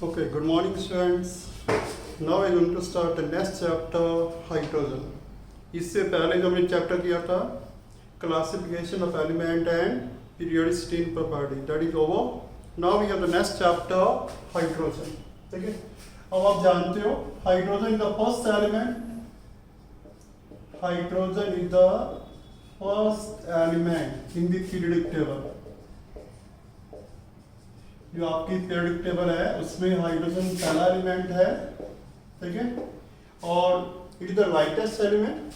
Okay, good morning students. Now I'm going to start the next chapter, hydrogen. इससे पहले जो हमने chapter किया था classification of element and periodicity in property, that is over. Now we have the next chapter, hydrogen. ठीक है, अब आप जानते हो hydrogen is the first element. Hydrogen is the first element in the periodic table. जो आपकी periodic table है उसमें हाइड्रोजन पहला एलिमेंट है. ठीक है, और it is the lightest element.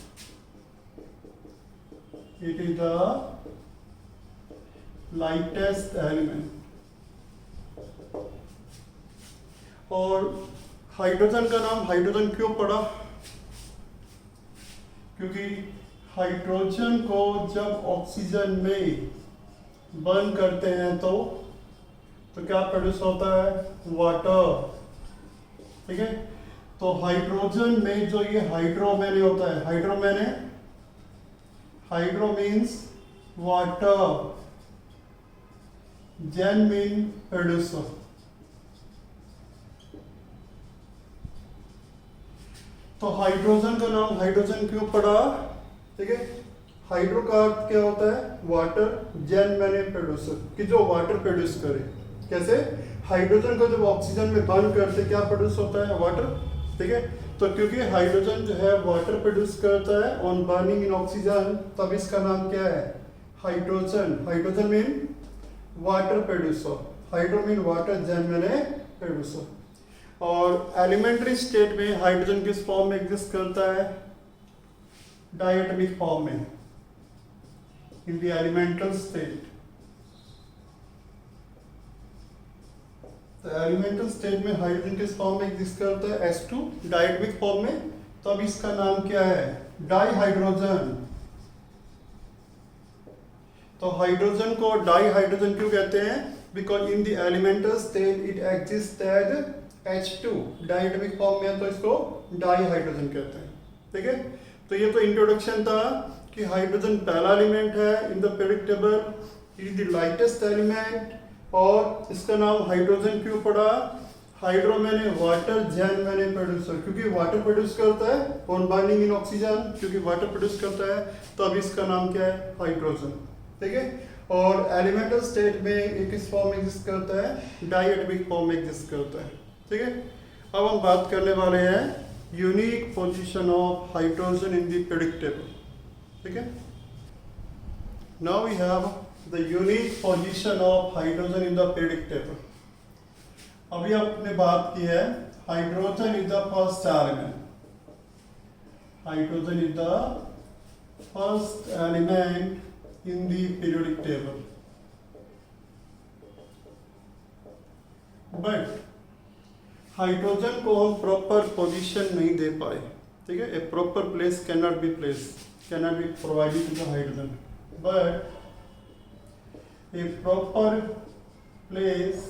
It is the lightest element. और हाइड्रोजन का नाम हाइड्रोजन क्यों पड़ा? क्योंकि हाइड्रोजन को जब ऑक्सीजन में बर्न करते हैं तो क्या प्रोड्यूस होता है? वाटर. ठीक है, तो हाइड्रोजन में जो ये हाइड्रो मैंने होता है, हाइड्रो मैंने, हाइड्रो मीन्स वाटर, जेन मीन प्रोड्यूसर. तो हाइड्रोजन का नाम हाइड्रोजन क्यों पड़ा? ठीक है, हाइड्रो का अर्थ क्या होता है? वाटर. जेन मैंने प्रोड्यूसर, कि जो वाटर प्रोड्यूस करे. कैसे? हाइड्रोजन को जब ऑक्सीजन में बर्न करते क्या प्रोड्यूस होता है? वाटर. ठीक है, तो क्योंकि हाइड्रोजन जो है वाटर प्रोड्यूस करता है ऑन बर्निंग इन ऑक्सीजन, तब इसका नाम क्या है? Hydrogen. Hydrogen mean water producer. Hydro mean water, gen मैंने प्रोड्यूसर. और एलिमेंट्री स्टेट में हाइड्रोजन किस फॉर्म में एग्जिस्ट करता है? डायटोमिक फॉर्म में, इन द एलिमेंटल स्टेट. तो एलिमेंटल स्टेट में हाइड्रोजन किस फॉर्म में एग्जिस्ट करता है? H2, डायटोमिक फॉर्म में. तो अब इसका नाम क्या है? डाइहाइड्रोजन. तो हाइड्रोजन को डाइहाइड्रोजन क्यों कहते हैं? Because in the elemental state it exist as H2, diatomic form में, तो इसको डाइहाइड्रोजन कहते हैं. ठीक है, तो ये तो इंट्रोडक्शन था कि हाइड्रोजन पहला एलिमेंट है इन the periodic table. It is the lightest element. और इसका नाम हाइड्रोजन क्यों पड़ा? हाइड्रो मैंने वाटर, जेन मैंने प्रोड्यूसर, क्योंकि वाटर प्रोड्यूस करता है ऑन बर्निंग इन ऑक्सीजन. क्योंकि वाटर प्रोड्यूस करता है तो अब इसका नाम क्या है? हाइड्रोजन. ठीक है, और एलिमेंटल स्टेट में एक किस फॉर्म में एग्जिस्ट करता है? डायटोमिक फॉर्म में एग्जिस्ट करता है. ठीक है, अब हम बात करने वाले हैं unique position of hydrogen in the periodic table. ठीक है, now we have the unique position of hydrogen in the periodic table. अभी आपने बात की है hydrogen is the first element. Hydrogen is the first element in the periodic table. But hydrogen को हम proper position नहीं दे पाए. ठीक है, a proper place can not be provided to the hydrogen. But a proper place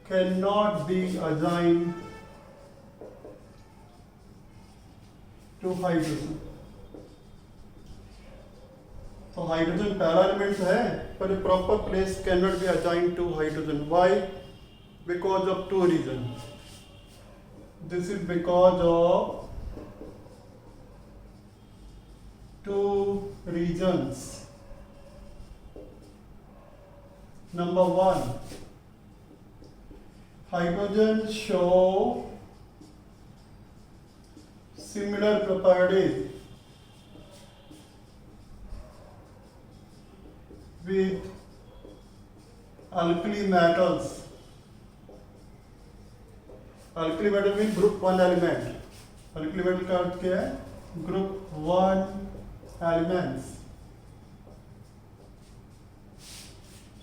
cannot be assigned to hydrogen. तो hydrogen पहला element है पर a proper place cannot be assigned to hydrogen. Why? Because of two reasons. This is because of two reasons. Number one, hydrogen show similar properties with alkali metals. Alkali metal means group 1 element. Alkali metal का अर्थ क्या है? Group 1 elements.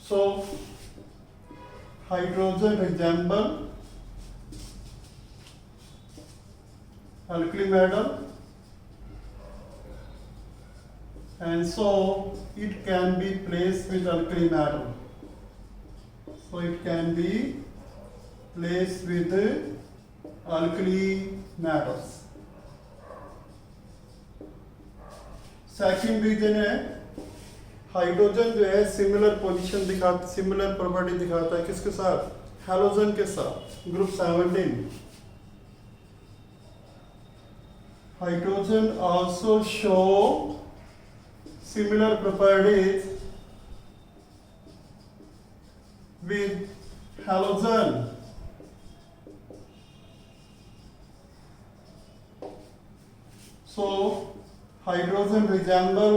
So, hydrogen resemble alkali metal, and so it can be placed with alkali metal. So it can be placed with alkali metals. Second reason है hydrogen जो है similar position दिखाता, similar property दिखाता है किसके साथ? Halogen के साथ group 17 hydrogen also show similar properties with halogen. So hydrogen resemble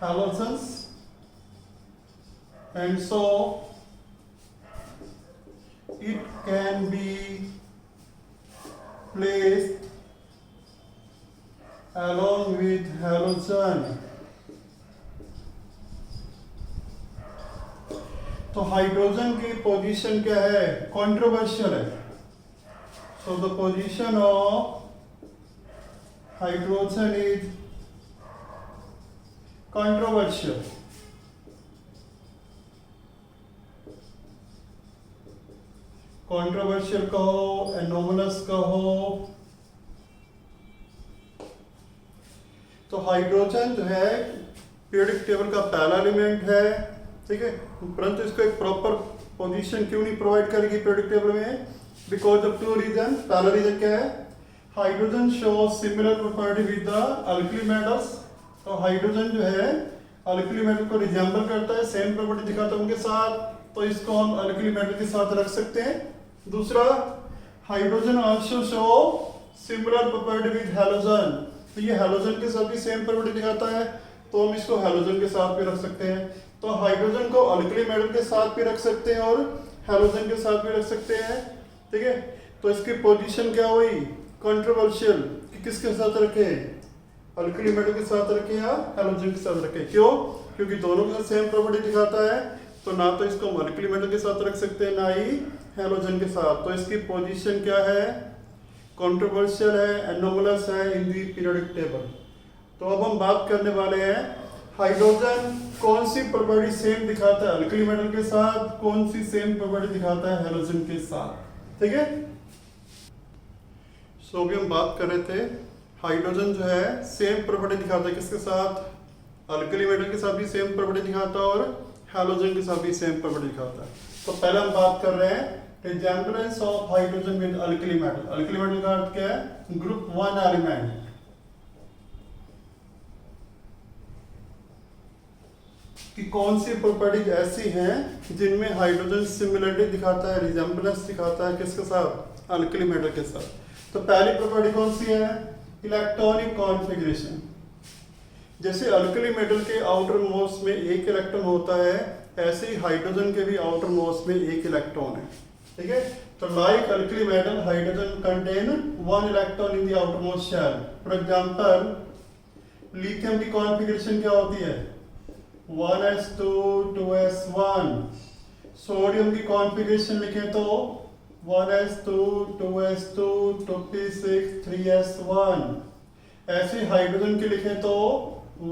halogens, and so it can be placed along with halogen. तो हाइड्रोजन की पोजीशन क्या है? कंट्रोवर्शियल है. So the position of hydrogen is controversial. Controversial कहो, anomalous कहो. तो hydrogen जो है पीरियोडिक टेबल का पहला एलिमेंट है, ठीक है, परंतु इसको एक प्रॉपर पोजीशन क्यों नहीं प्रोवाइड करेगी पीरियोडिक टेबल में? Because of two reason. पहला रीजन क्या है? Hydrogen show similar property with the alkali metals. तो हाइड्रोजन जो है अल्कली मेटल को रिजेंबल करता है, सेम प्रॉपर्टी दिखाता है उनके साथ, तो इसको हम अल्कली मेटल के साथ रख सकते हैं. दूसरा, hydrogen also show similar property with halogen. तो ये हैलोजन के साथ भी सेम प्रॉपर्टी दिखाता है, तो हम इसको हैलोजन के साथ भी रख सकते हैं. तो हाइड्रोजन को अल्कली मेटल के साथ भी रख सकते हैं और हैलोजन के साथ भी रख सकते हैं, ठीक है. तो इसकी पोजीशन क्या हुई? कंट्रोवर्शियल. कि किसके साथ रखे? अल्कली मेटल के साथ रखे या हैलोजन के साथ रखे? क्यों? क्योंकि दोनों के साथ सेम प्रॉपर्टी दिखाता है, तो ना तो इसको हम अल्कली मेटल के साथ रख सकते हैं, ना ही हैलोजन के साथ. तो इसकी पोजीशन क्या है? कंट्रोवर्शियल है, एनोमलस है इन दी पीरियोडिक टेबल. तो अब हम बात करने वाले हैं हाइड्रोजन कौन सी प्रॉपर्टी सेम दिखाता है अल्कली मेटल के साथ, कौन सी सेम प्रॉपर्टी दिखाता है हैलोजन के साथ, ठीक है. सो अभी हम बात कर रहे थे हाइड्रोजन जो है सेम प्रॉपर्टी दिखाता है किसके साथ? अल्कली मेटल के साथ भी सेम प्रॉपर्टी दिखाता है और हैलोजन के साथ भी सेम प्रॉपर्टी दिखाता है. तो पहले हम बात कर रहे हैं resemblance of hydrogen with alkali metal. Alkali metal का अर्थ क्या है? Group 1 element. कि कौन सी प्रॉपर्टीज ऐसी हैं जिनमें हाइड्रोजन सिमिलरिटी दिखाता है, रिजेम्बलेंस दिखाता है किसके साथ? अल्कली मेटल के साथ. तो पहली प्रॉपर्टी कौन सी है? Electronic configuration. जैसे अल्कली मेटल के आउटर मोस्ट में एक इलेक्ट्रॉन होता है, ऐसे ही हाइड्रोजन के भी आउटर मोस्ट में एक इलेक्ट्रॉन है, ठीक है. तो like alkali metal hydrogen contain 1 electron in the outermost shell. For example, lithium की कॉन्फ़िगरेशन क्या होती है? 1s2 2s1. सोडियम की कॉन्फ़िगरेशन लिखें तो 1s2 2s2 2p6 3s1. ऐसे हाइड्रोजन की लिखें तो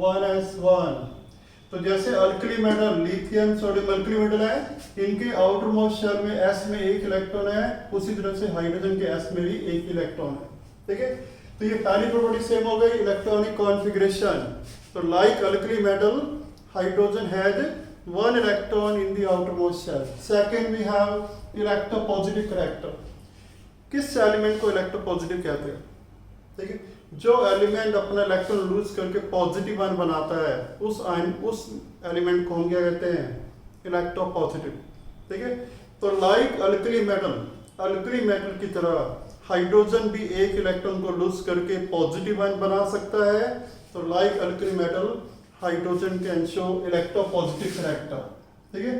1s1. तो जैसे alkali metal lithium sodium alkali metal है, इनके आउटर मोस्ट शेल में s में एक इलेक्ट्रॉन है, उसी तरह से हाइड्रोजन के s में भी एक इलेक्ट्रॉन है, ठीक है. तो ये पहली प्रॉपर्टी सेम हो गई, इलेक्ट्रॉनिक कॉन्फ़िगरेशन. तो like alkali metal hydrogen had 1 electron in the outermost shell. Second, we have electropositive character. किस एलिमेंट को इलेक्ट्रोपॉजिटिव कहते हैं? ठीक है, जो एलिमेंट अपना इलेक्ट्रॉन लूज करके पॉजिटिव आयन बनाता है, उस एलिमेंट को हम क्या कहते हैं? इलेक्ट्रोपॉजिटिव, ठीक है. तो लाइक अल्कली मेटल की तरह हाइड्रोजन भी एक इलेक्ट्रॉन को लूज करके पॉजिटिव आयन बना सकता है. तो like alkali metal hydrogen can show electropositive character, ठीक है.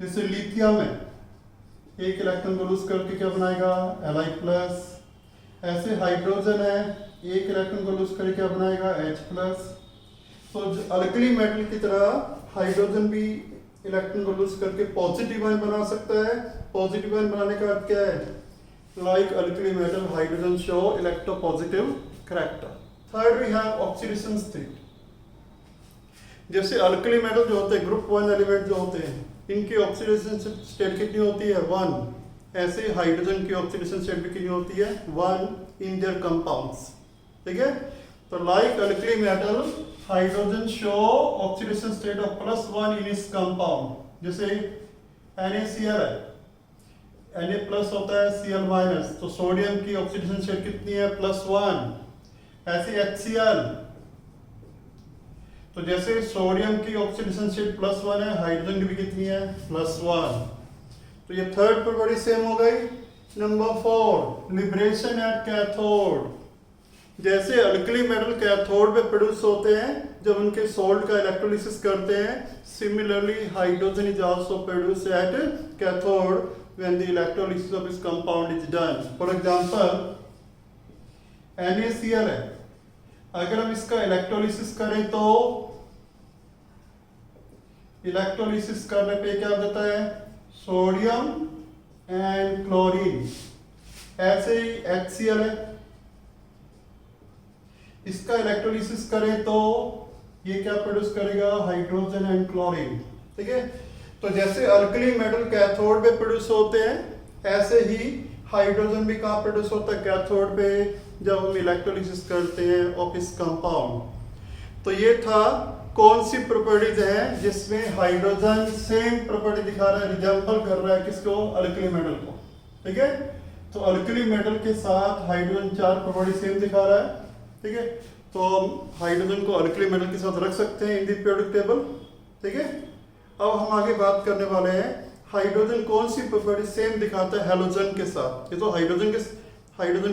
जैसे लिथियम है, एक इलेक्ट्रॉन को लूज करके क्या बनाएगा? Li+. ऐसे हाइड्रोजन है, एक इलेक्ट्रॉन को लूज करके क्या बनाएगा? H+. तो अल्कली मेटल की तरह हाइड्रोजन भी इलेक्ट्रॉन को लूज करके पॉजिटिव आयन बना सकता है. पॉजिटिव आयन बनाने का अर्थ क्या है? Like alkali metal hydrogen show electropositive character. Third, we have oxidation state. जैसे अल्कली मेटल जो होते हैं, ग्रुप 1 एलिमेंट जो होते हैं, इनकी ऑक्सीडेशन स्टेट कितनी होती है? 1. ऐसे हाइड्रोजन की ऑक्सीडेशन स्टेट भी कितनी होती है? 1 इन देयर कंपाउंड्स, ठीक है. तो like alkali metal hydrogen show oxidation state of +1 इन इस कंपाउंड। जैसे NaCl है, Na प्लस होता है Cl माइनस, तो सोडियम की ऑक्सीडेशन स्टेट कितनी है? +1। ऐसे HCl, तो जैसे सोडियम की ऑक्सीडेशन स्टेट +1 है, हाइड्रोजन की भी कितनी है? +1। तो ये थर्ड प्रॉपर्टी सेम हो गई। Number 4, liberation at cathode. जैसे अल्कली मेटल कैथोड पे प्रोड्यूस होते हैं जब उनके सोल्ट का इलेक्ट्रोलिसिस करते हैं, similarly hydrogen is also produce at cathode when the electrolysis of this compound is done. For example NaCl है, अगर हम इसका इलेक्ट्रोलिसिस करें तो इलेक्ट्रोलिसिस करने पे क्या देता है? Sodium and chlorine. ऐसे ही HCl है, इसका इलेक्ट्रोलिसिस करें तो ये क्या प्रोड्यूस करेगा? Hydrogen and chlorine. ठीक है, तो जैसे अल्कली मेटल कैथोड पे प्रोड्यूस होते हैं, ऐसे ही हाइड्रोजन भी कहाँ प्रोड्यूस होता है? कैथोड पे, जब हम इलेक्ट्रोलिसिस करते हैं ऑफ इस कंपाउंड। तो ये था कौन सी प्रॉपर्टीज हैं जिसमें हाइड्रोजन सेम प्रॉपर्टी दिखा रहा है, रिजेंबल कर रहा है किसको? अल्कली मेटल को। ठीक है, तो अल्कली मेटल के साथ हाइड्रोजन 4 प्रॉपर्टी सेम दिखा रहा है। ठीक है, तो हम हाइड्रोजन को अल्कली मेटल के साथ रख सकते हैं इन दी पीरियोडिक टेबल। ठीक है, अब हम आगे बात करने वाले हैं हाइड्रोजन कौन सी प्रॉपर्टी सेम दिखाता है हैलोजन के साथ। ये तो हाइड्रोजन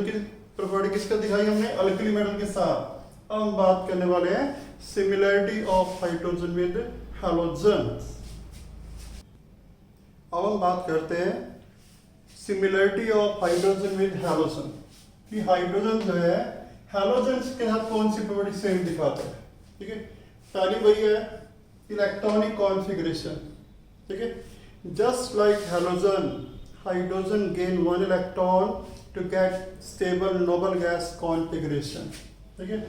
की प्रॉपर्टी किसका दिखाई हमने? अल्कली मेटल के साथ। अब हम बात करने वाले हैं similarity of hydrogen with halogen. अब हम बात करते हैं similarity of hydrogen with halogen, कि हाइड्रोजन जो है हैलोजन के साथ कौन सी प्रॉपर्टी सेम दिखाता है। ठीक है, पहली वही है इलेक्ट्रॉनिक कॉन्फ़िगरेशन। ठीक है, just like halogen, hydrogen gain 1 electron to get stable noble gas configuration. ठीक है,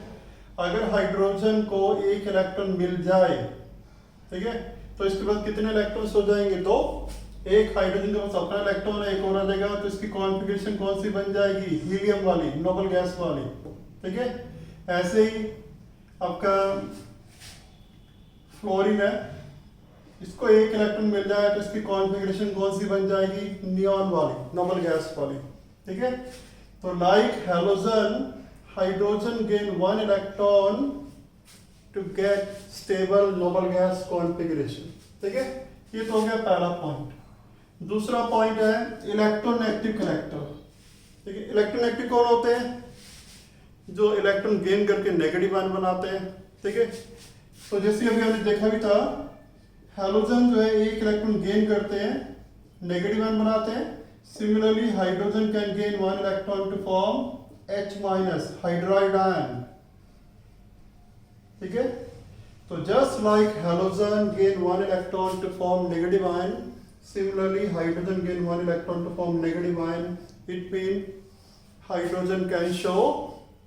अगर हाइड्रोजन को 1 इलेक्ट्रॉन मिल जाए, ठीक है, तो इसके बाद कितने इलेक्ट्रॉन्स हो जाएंगे? 2। एक हाइड्रोजन के पास अपना इलेक्ट्रॉन है, एक और आ जाएगा, तो इसकी कॉन्फ़िगरेशन कौन सी बन जाएगी? हीलियम वाली, नोबल गैस वाली। ठीक है, ऐसे ही आपका फ्लोरीन है, इसको 1 इलेक्ट्रॉन मिल जाए तो इसकी कॉन्फ़िगरेशन कौन सी बन जाएगी? नियॉन वाली, नोबल गैस वाली। ठीक है, तो like halogen, hydrogen gain 1 electron to get stable noble gas configuration. ठीक है, ये तो हो गया पहला पॉइंट। दूसरा पॉइंट है इलेक्ट्रोनेगेटिव करेक्टर। ठीक है, इलेक्ट्रोनेगेटिव कौन होते हैं? जो इलेक्ट्रॉन गेन करके नेगेटिव आयन बनाते हैं। ठीक है, तो जैसे अभी हमने देखा भी था, हैलोजन जो है 1 इलेक्ट्रॉन गेन करते हैं, नेगेटिव आयन बनाते हैं। Similarly hydrogen can gain 1 electron to form H- hydride ion. ठीक है, तो just like halogen gain 1 electron to form negative ion, similarly hydrogen gain 1 electron to form negative ion. It means hydrogen can show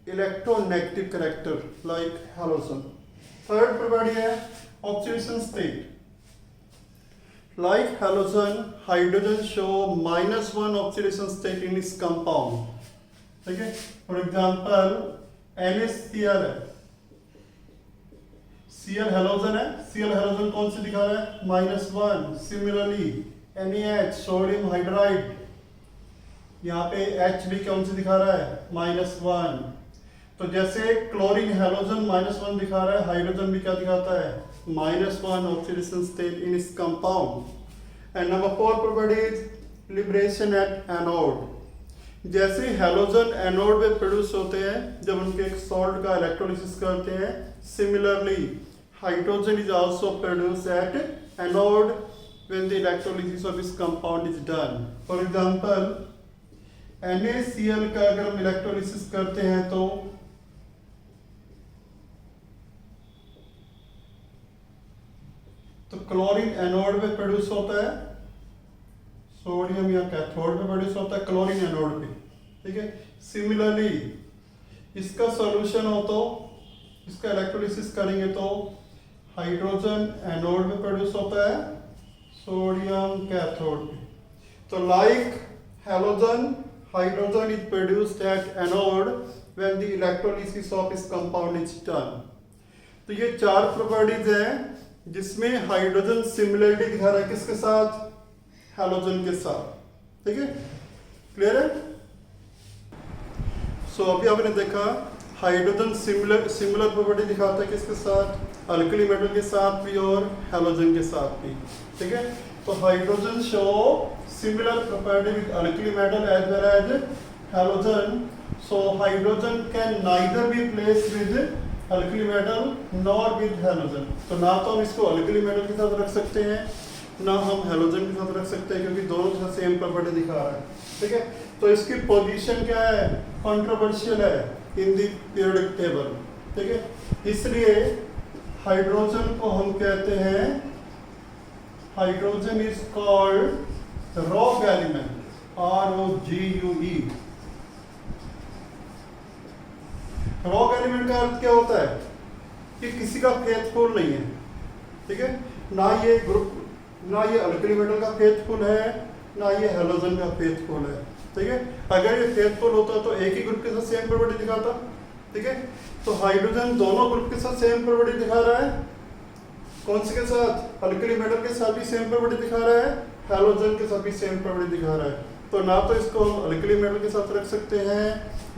electronegative character like halogen. Third property है oxidation state. Like halogen, hydrogen show -1 oxidation state in its compound. ठीक है, for example NaCl है, Cl halogen है, Cl halogen कौन सी दिखा रहा है? -1। Similarly NaH sodium hydride, यहाँ पे H भी कौन सी दिखा रहा है? -1। तो जैसे क्लोरीन हैलोजन -1 दिखा रहा है, हाइड्रोजन भी क्या दिखाता है? -1 ऑक्सीडेशन स्टेट इन इस compound. And number 4 property is liberation at anode. जैसे हैलोजन एनोड में प्रोड्यूस होते हैं जब उनके एक सॉल्ट का इलेक्ट्रोलिसिस करते हैं, similarly hydrogen is also produced at anode when the electrolysis of this compound is done. For example, NaCl का अगर हम इलेक्ट्रोलिसिस करते हैं तो क्लोरीन एनोड पे प्रोड्यूस होता है, सोडियम या कैथोड पे प्रोड्यूस होता है, क्लोरीन एनोड पे। ठीक है, सिमिलरली इसका सॉल्यूशन हो तो इसका इलेक्ट्रोलिसिस करेंगे तो हाइड्रोजन एनोड में प्रोड्यूस होता है, सोडियम कैथोड में। तो like halogen, hydrogen is produced at anode when the electrolysis of इस कंपाउंड इज डन। तो तो ये 4 प्रॉपर्टीज हैं जिसमें हाइड्रोजन सिमिलरिटी दिखा रहा है किसके साथ, हैलोजन के साथ, ठीक है, क्लियर है। सो अभी आपने देखा हाइड्रोजन सिमिलर प्रॉपर्टी दिखाता है किसके साथ, अल्कली मेटल के साथ भी और हैलोजन के साथ भी, ठीक है। तो hydrogen show similar property with alkali metal as well as halogen. So hydrogen can neither be placed with alkali metal nor with halogen. तो ना तो हम इसको अल्कली मेटल के साथ रख सकते हैं ना हम हैलोजन के साथ रख सकते हैं, क्योंकि दोनों के साथ सेम प्रॉपर्टी दिखा रहा है, ठीक है। तो इसकी पोजीशन क्या है, कंट्रोवर्शियल है इन द पीरियोडिक टेबल, ठीक है। इसलिए हाइड्रोजन को हम कहते हैं, hydrogen is called rock element, ROGUE। Rock element का अर्थ क्या होता है कि किसी का फेथफुल नहीं है, ठीक है, ना ये ग्रुप, ना ये अल्कली मेटल का फेथफुल है, ना ये हैलोजन का फेथफुल है, ठीक है। अगर ये फेथफुल होता तो एक ही ग्रुप के साथ सेम प्रॉपर्टी दिखाता, ठीक है। तो हाइड्रोजन दोनों ग्रुप के साथ सेम प्रॉपर्टी दिखा रहा है, कौन से के साथ, अल्कली मेटल के साथ भी सेम प्रॉपर्टी दिखा रहा है, हैलोजन के साथ भी सेम प्रॉपर्टी दिखा रहा है। तो ना तो इसको हम अल्कली मेटल के साथ रख सकते हैं,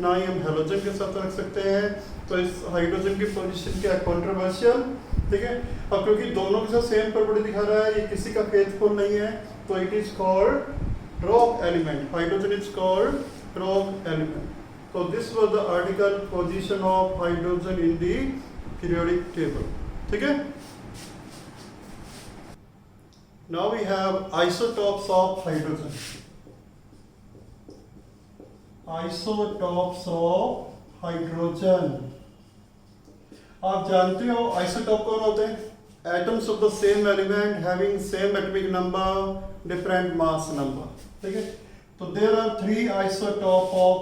ना ही हम हैलोजन के साथ रख सकते हैं। तो इस हाइड्रोजन की पोजीशन क्या है, कंट्रोवर्शियल, ठीक है। और क्योंकि दोनों के साथ सेम प्रॉपर्टी दिखा रहा है, ये किसी का फेथफुल नहीं है, तो it is called rock element. Hydrogen is called rock element. So this was the article position of hydrogen in the periodic table, ठीक है। Now we have isotopes of hydrogen. Isotopes of hydrogen. आप जानते हो isotope कौन होते हैं, atoms of the same element having same atomic number, different mass number, ठीक है। तो there are 3 isotopes of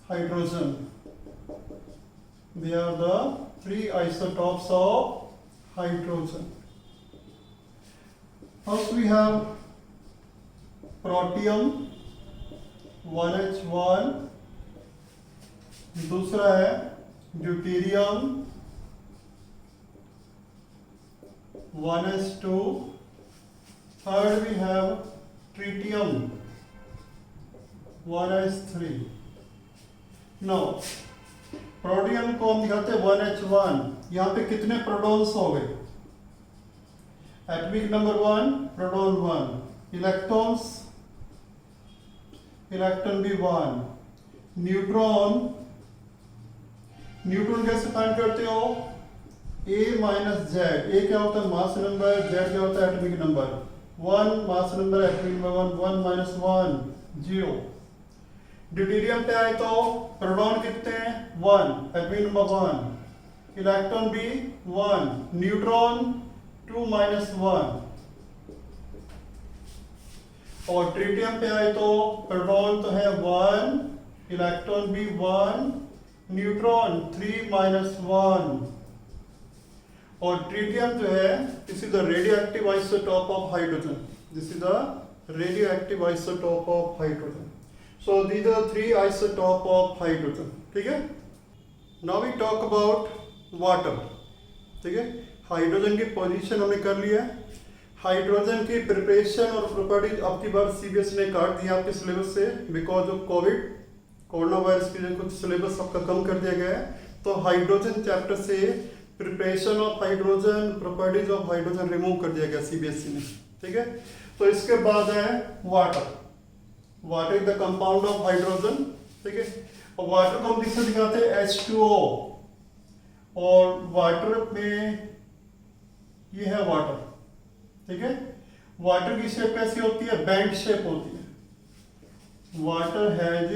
hydrogen. They are the 3 isotopes of hydrogen. First we have protium 1H1, दूसरा है deuterium 1H2, third we have tritium 1H3. No protium को हम दिखाते हैं 1H1, यहाँ पे कितने प्रोटॉन्स हो गए, atomic number 1 proton 1, electrons, electron भी 1, न्यूट्रॉन, न्यूट्रॉन कैसे फाइंड करते हो, A माइनस जेड, ए क्या होता है मास नंबर, जेड क्या होता है atomic number, 1 mass number atomic number 1 minus 1 0। Deuterium पे आए तो प्रोटॉन कितने हैं 1, एटॉमिक नंबर 1, इलेक्ट्रॉन भी 1, न्यूट्रॉन 2 माइनस 1। और ट्रिटियम पे आए तो प्रोटॉन तो है 1, इलेक्ट्रॉन भी 1, न्यूट्रॉन 3 माइनस 1। और ट्रिटियम जो है this is the radioactive isotope of hydrogen, this is the radioactive isotope of hydrogen. So these are 3 isotopes of hydrogen, ठीक है। Now we talk about water, ठीक है। हाइड्रोजन की पोजीशन हमने कर लिया है, हाइड्रोजन की प्रिपरेशन और प्रॉपर्टीज आपकी बार सीबीएसई ने काट दिया आपके सिलेबस से, बिकॉज ऑफ कोरोना वायरस की वजह कुछ सिलेबस आपका कम कर दिया गया है। तो हाइड्रोजन चैप्टर से preparation of hydrogen, properties of hydrogen remove कर दिया गया सीबीएसई ने, ठीक है। तो इसके बाद है water, water is the compound of hydrogen, ठीक है। और वाटर को हम किससे दिखाते हैं H2O, और वाटर में ये है वाटर, ठीक है। वाटर की शेप कैसी होती है, बैंड शेप होती है, water has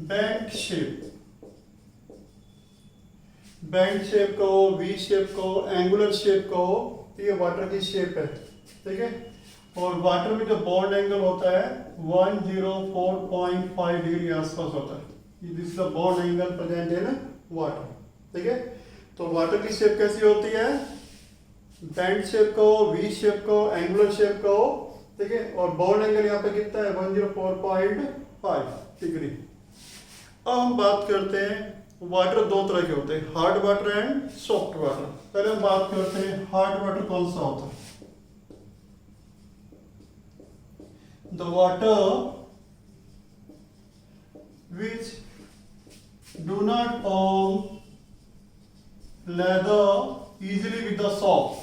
banned shape, band shape को, वी शेप को, एंगुलर को तो ये वाटर की शेप है, ठीक है। और वाटर में जो बॉन्ड एंगल होता है 104.5 डिग्री आसपास होता है, this is the bond angle present in water, ठीक है। तो वाटर की शेप कैसी होती है, बैंड शेप को, वी शेप को, एंगुलर शेप को, ठीक है। और बॉन्ड एंगल यहाँ पे कितना है 104.5 डिग्री। अब हम बात करते हैं वाटर दो तरह के होते हैं, hard water and soft water. पहले हम बात करते हैं हार्ड वाटर कौन सा होता है। The water which do not form leather easily with the soap।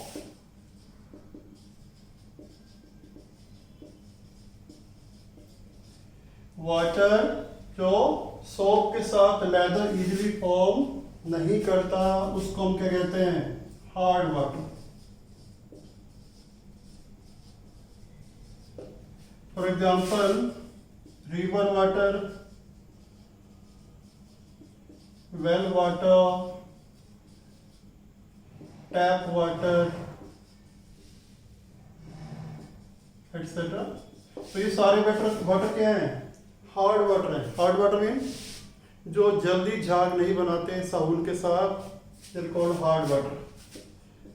Water जो सोप के साथ लेदर इजीली फॉर्म नहीं करता उसको हम क्या कहते हैं, hard water. For example river water, well water, tap water etcetera. तो ये सारे वाटर क्या हैं, हार्ड वाटर है। हार्ड वाटर मीन जो जल्दी झाग नहीं बनाते हैं साबुन के साथ, they're called hard water.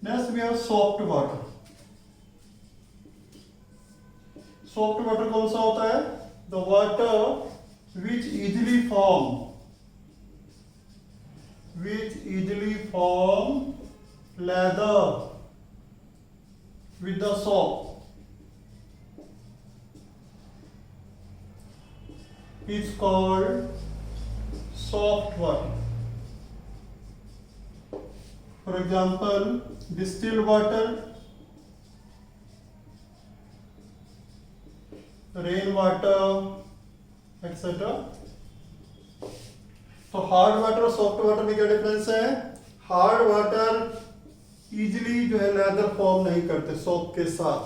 Next we have soft water. Soft water कौन सा होता है, the water which easily form leather with the soap is called soft water। For example, distilled water, rain water, etc। तो hard water और soft water में क्या difference है, hard water easily जो है लेदर फॉर्म नहीं करते सोप के साथ,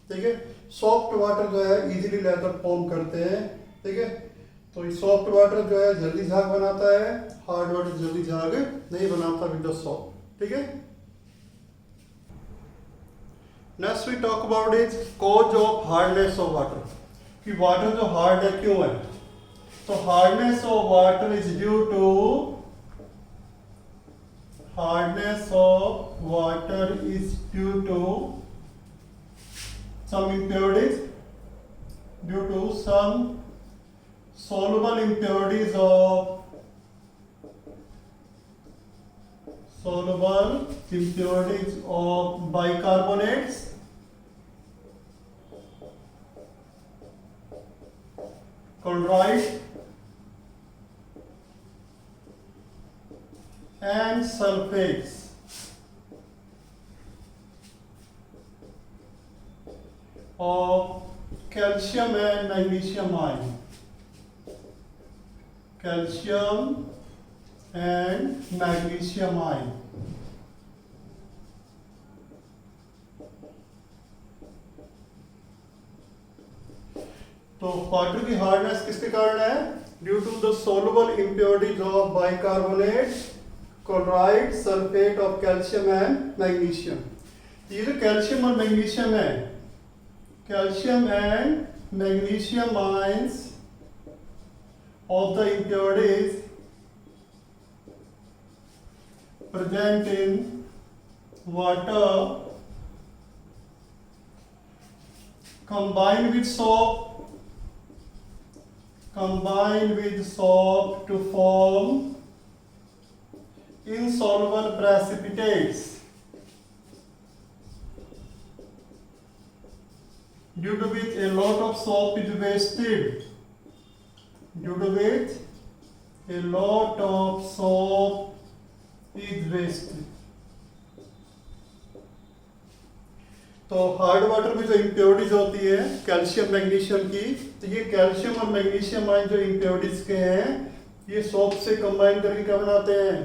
ठीक है। सॉफ्ट वाटर जो है इजीली लेदर फॉर्म करते हैं, ठीक है। तो सॉफ्ट वाटर जो है जल्दी झाग बनाता है, हार्ड वाटर जल्दी झाग नहीं बनाता विद द सोप, ठीक है। Next we talk about is cause of hardness of water, कि वाटर जो हार्ड है क्यों है। तो hardness of water is due to some impurities, due to some soluble impurities of bicarbonates, chloride and sulfates of calcium and magnesium ion, तो water की hardness किसके कारण है, due to the soluble impurities of bicarbonate, chloride, sulphate of calcium and magnesium. ये जो calcium और magnesium है, calcium and magnesium ions of the impurities present in water combine with soap to form insoluble precipitates, due to which a lot of soap is wasted, तो hard water में जो impurities होती है calcium magnesium की, तो ये calcium और magnesium ion जो इम्प्योरिटीज के हैं, ये सोप से कंबाइन करके क्या बनाते हैं,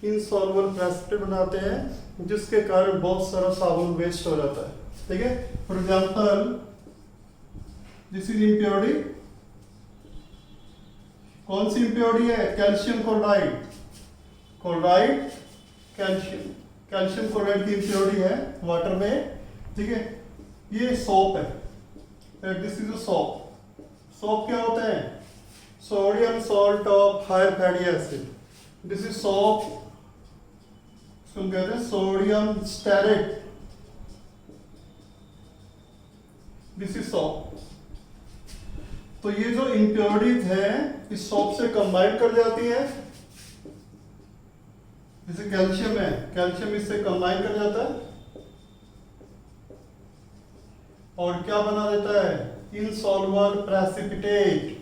इनसॉल्युबल प्रेसिपिटेट बनाते हैं, जिसके कारण बहुत सारा साबुन वेस्ट हो जाता है, ठीक है। For example this is impurity, कौन सी इम्प्योरिटी है, कैल्शियम क्लोराइड, कैल्शियम क्लोराइड की इम्प्योरिटी है वाटर में, ठीक है। ये सोप है, दिस इज सोप क्या होता है, sodium salt of higher fatty acid, this is soap, इसको हम कहते हैं sodium stearate, this is soap. तो ये जो इम्प्योरिटीज है इस सोप से कंबाइन कर जाती है, जैसे कैल्शियम है, कैल्शियम इससे कंबाइन कर जाता है और क्या बना देता है, इनसॉल्युबल प्रेसिपिटेट।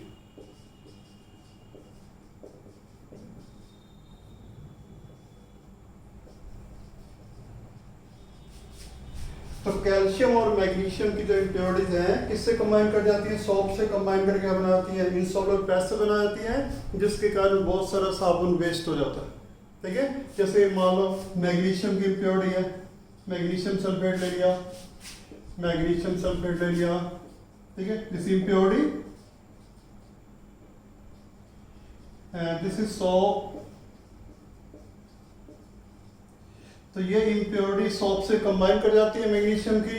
तो कैल्शियम और मैग्नीशियम की जो इम्प्योरिटीज हैं किससे कंबाइन कर जाती है, सोप से कंबाइन करके बनाती है, इनसॉल्युबल प्रेस से बना जाती है, जिसके कारण बहुत सारा साबुन वेस्ट हो जाता है। ठीक है, जैसे मान लो मैग्नीशियम की इम्प्योरिटी है, मैग्नीशियम सल्फेट ले लिया, मैग्नीशियम सल्फेट ले लिया, ठीक है, this impurity and this is soap. तो ये इम्प्योरिटी सोप से कंबाइन कर जाती है मैग्नीशियम की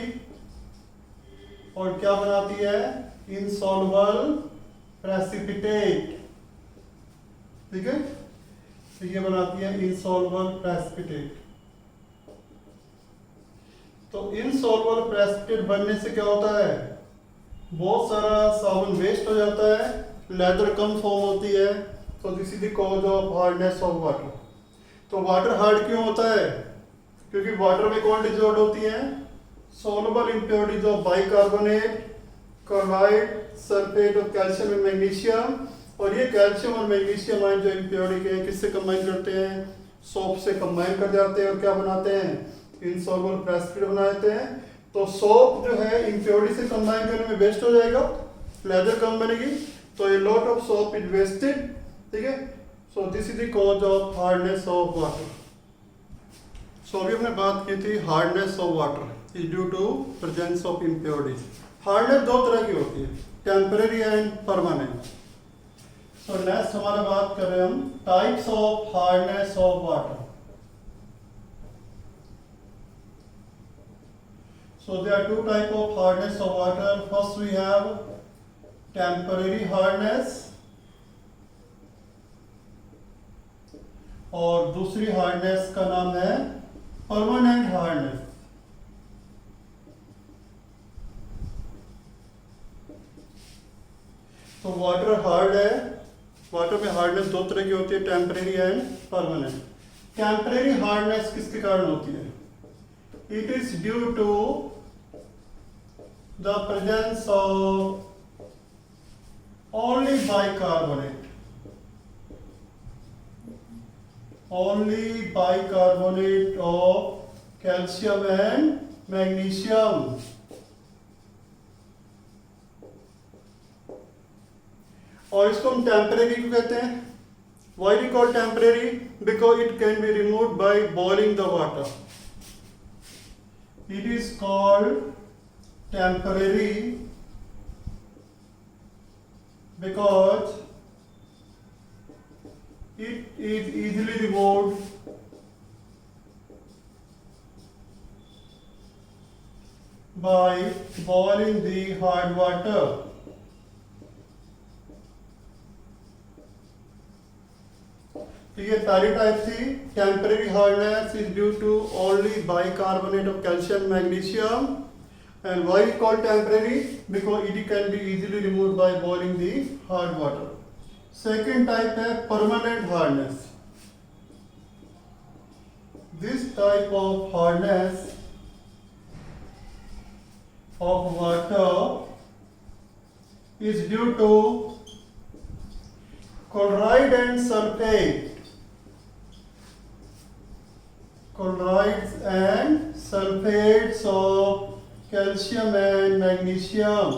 और क्या बनाती है, इनसॉल्युबल प्रेसिपिटेट। ठीक है, तो ये बनाती है इनसॉल्युबल प्रेसिपिटेट। तो इनसॉल्युबल प्रेसिपिटेट बनने से क्या होता है, बहुत सारा साबुन वेस्ट हो जाता है, लेदर कम फॉर्म होती है। तो this is the cause of hardness of water. तो वाटर हार्ड क्यों होता है, क्योंकि वाटर में कौन डिजॉल्व होती है, soluble impurities of bicarbonate, chloride, sulphate of calcium and magnesium. और ये कैल्शियम और मैग्नीशियम आयन जो इम्प्योरिटी के किससे कंबाइन करते हैं, सोप से कंबाइन कर जाते हैं और क्या बनाते हैं, इनसॉल्युबल प्रेसिपिटेट बनाते हैं। तो सोप जो है इम्प्योरिटी से कंबाइन करने में वेस्ट हो जाएगा, लेदर कम बनेगी, तो a lot of soap is wasted. ठीक है, so this is the cause of hardness of water. So अभी हमने बात की थी hardness of water is due to presence of impurities. Hardness दो तरह की होती है, temporary and permanent. So next हमारा बात कर रहे हैं हम types of hardness of water. So there are two types of hardness of water. First we have temporary hardness और दूसरी हार्डनेस का नाम है परमानेंट हार्डनेस। तो वाटर हार्ड है, वाटर में हार्डनेस दो तरह की होती है, temporary and permanent. Temporary hardness किसके कारण होती है, it is due to the presence of only bicarbonate of calcium and magnesium। और इसको हम टेम्परेरी क्यों कहते हैं, why we call temporary, because it can be removed by boiling the water। It is called temporary because it is easily removed by boiling the hard water। तो ये पहली type थी, temporary hardness is due to only bicarbonate of calcium magnesium. And why it called temporary? Because it can be easily removed by boiling the hard water. Second type है permanent hardness. This type of hardness of water is due to chloride and sulfate. Chlorides and sulfates of calcium and magnesium।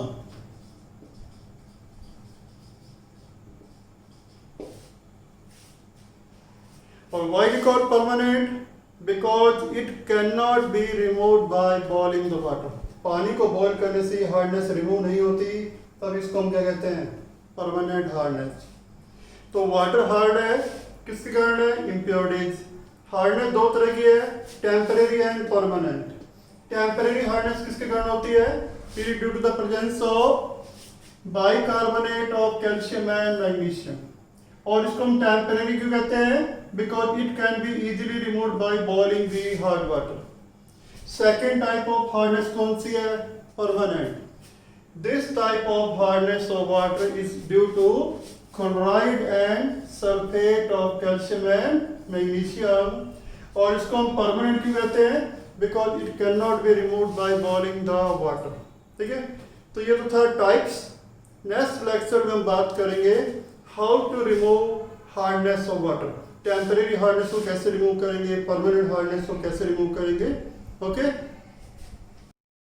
और why we call permanent? Because it cannot be removed by boiling the water। पानी को boil करने से hardness remove नहीं होती, तब इसको हम क्या कहते हैं, परमानेंट हार्डनेस। तो वाटर हार्ड है किसके कारण है, इम्प्योरिटीज। हार्डनेस दो तरह की है, temporary and permanent. Temporary hardness किसके कारण होती है, it is due to the presence of bicarbonate of calcium and magnesium. और इसको हम टेम्परेरी क्यों कहते हैं, because it can be easily removed by boiling the hard water. Second type of hardness कौन सी है, permanent. This type of hardness of water is due to chloride and sulfate of calcium and magnesium। और इसको हम permanent क्यों कहते हैं? Because it can not be remove by boiling the water. ठीक है, तो ये तो था टाइप्स। नेक्स्ट लेक्चर में हम बात करेंगे how to remove hardness of water. Temporary hardness को कैसे रिमूव करेंगे, परमानेंट हार्डनेस को कैसे रिमूव करेंगे। ओके।